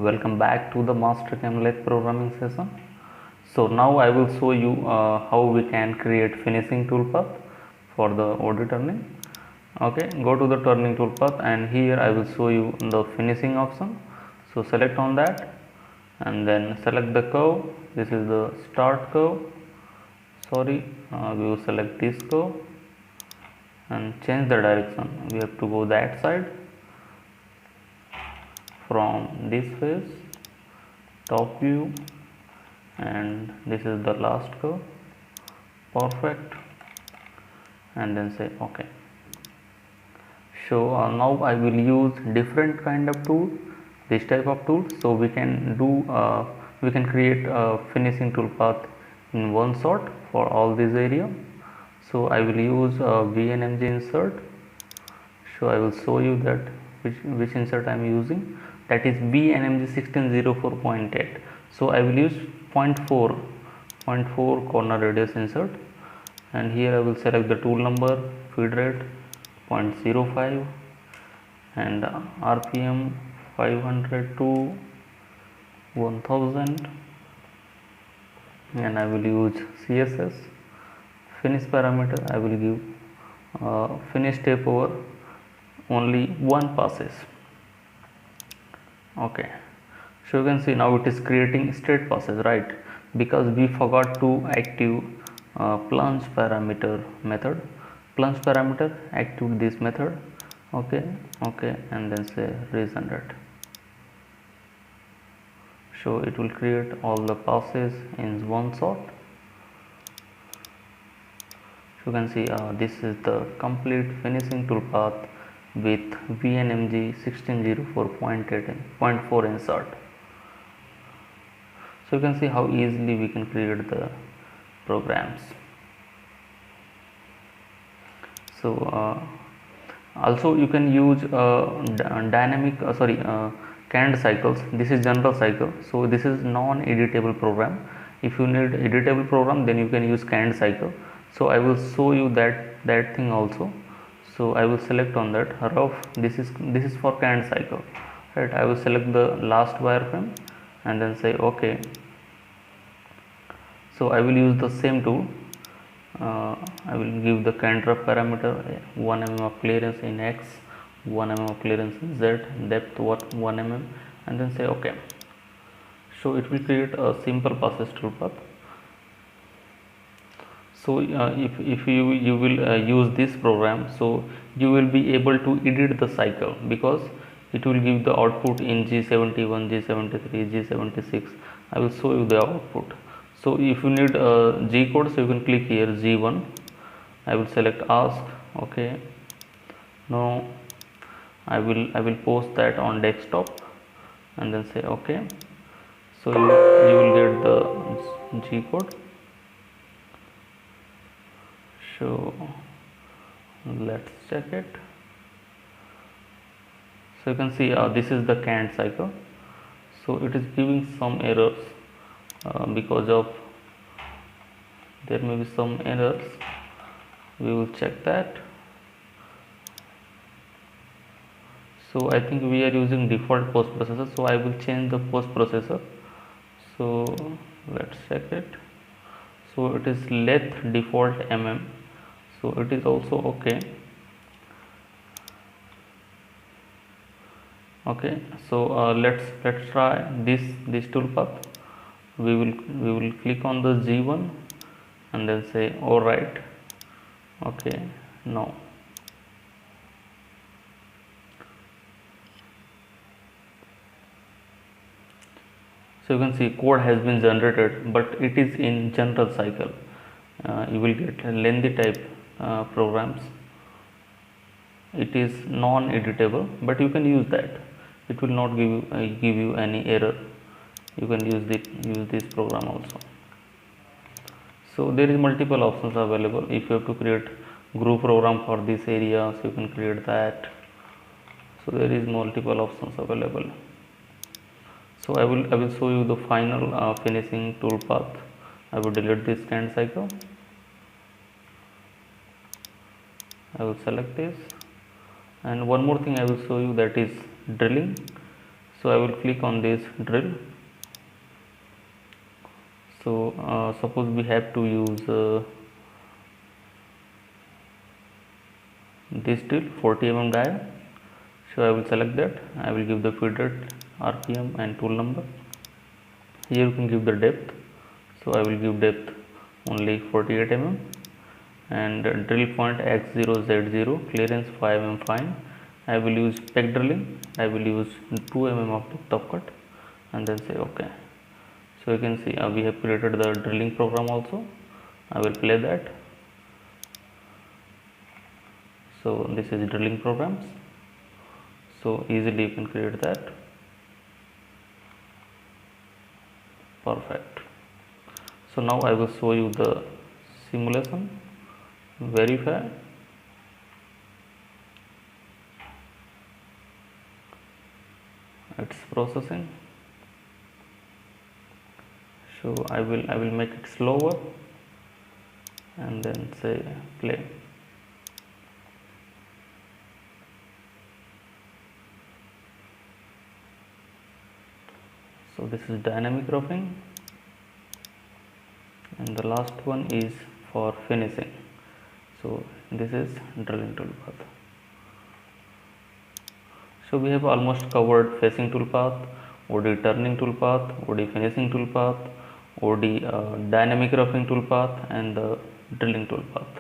Welcome back to the Mastercam lathe programming session. So now I will show you how we can create finishing toolpath for the OD turning. Okay, go to the turning toolpath and here I will show you the finishing option. So select on that and then select the curve. This is the start curve. We will select this curve and change the direction. We have to go that side. From this face, top view, and this is the last curve. Perfect, and then say OK. So now I will use different kind of tool, this type of tool. So we can create a finishing tool path in one shot for all this area. So I will use a VMC insert. So I will show you that which insert I am using, that is VMC 1604.8. so I will use 0.4 corner radius insert, and here I will select the tool number, feed rate 0.05 and RPM 500 to 1000, and I will use CSS. Finish parameter I will give finish step over only one passes. Okay, so you can see now it is creating straight passes, right? Because we forgot to active plunge parameter method. Plunge parameter, active this method. Okay, and then say regenerate. So it will create all the passes in one shot. So you can see this is the complete finishing toolpath with VMC 1604.4 insert. So you can see how easily we can create the programs. So also you can use dynamic canned cycles. This is general cycle, so this is non-editable program. If you need editable program, then you can use canned cycle. So I will show you that thing also. So I will select on that rough. This is for canned cycle, right? I will select the last wireframe and then say OK. So I will use the same tool. I will give the canned rough parameter 1 mm of clearance in X, 1 mm of clearance in Z, depth 1 mm, and then say OK. So it will create a simple passes toolpath. So if you will use this program, so you will be able to edit the cycle, because it will give the output in G71, G73, G76. I will show you the output. So if you need G code, so you can click here G1. I will select ask. Okay, now I will post that on desktop and then say OK. So you will get the G code. So let's check it. So you can see this is the canned cycle. So it is giving some errors because of there may be some errors. We will check that. So I think we are using default post processor, so I will change the post processor. So let's check it. So it is lathe default mm, so it is also okay. Okay, so let's try this toolpath. We will click on the G1 and then say alright. Okay, now so you can see code has been generated, but it is in general cycle. You will get lengthy type programs. It is non-editable, but you can use that. It will not give you any error. You can use this program also. So there is multiple options available. If you have to create group program for this area, so you can create that. So there is multiple options available. So I will show you the final finishing toolpath. I will delete this canned cycle. I will select this, and one more thing I will show you, that is drilling. So I will click on this drill. So suppose we have to use this drill 40 mm dia. So I will select that. I will give the feed rate, RPM and tool number. Here you can give the depth. So I will give depth only 48 mm and drill point X0Z0, clearance 5 mm fine. I will use peg drilling. I will use 2 mm of depth of cut and then say OK. So you can see we have created the drilling program also. I will play that. So this is drilling programs. So easily you can create that. Perfect. So now I will show you the simulation. Verify. It's processing. So I will make it slower and then say play. So this is dynamic roughing and the last one is for finishing. So this is drilling toolpath. So we have almost covered facing toolpath, OD turning toolpath, OD finishing toolpath, OD dynamic roughing toolpath and the drilling toolpath.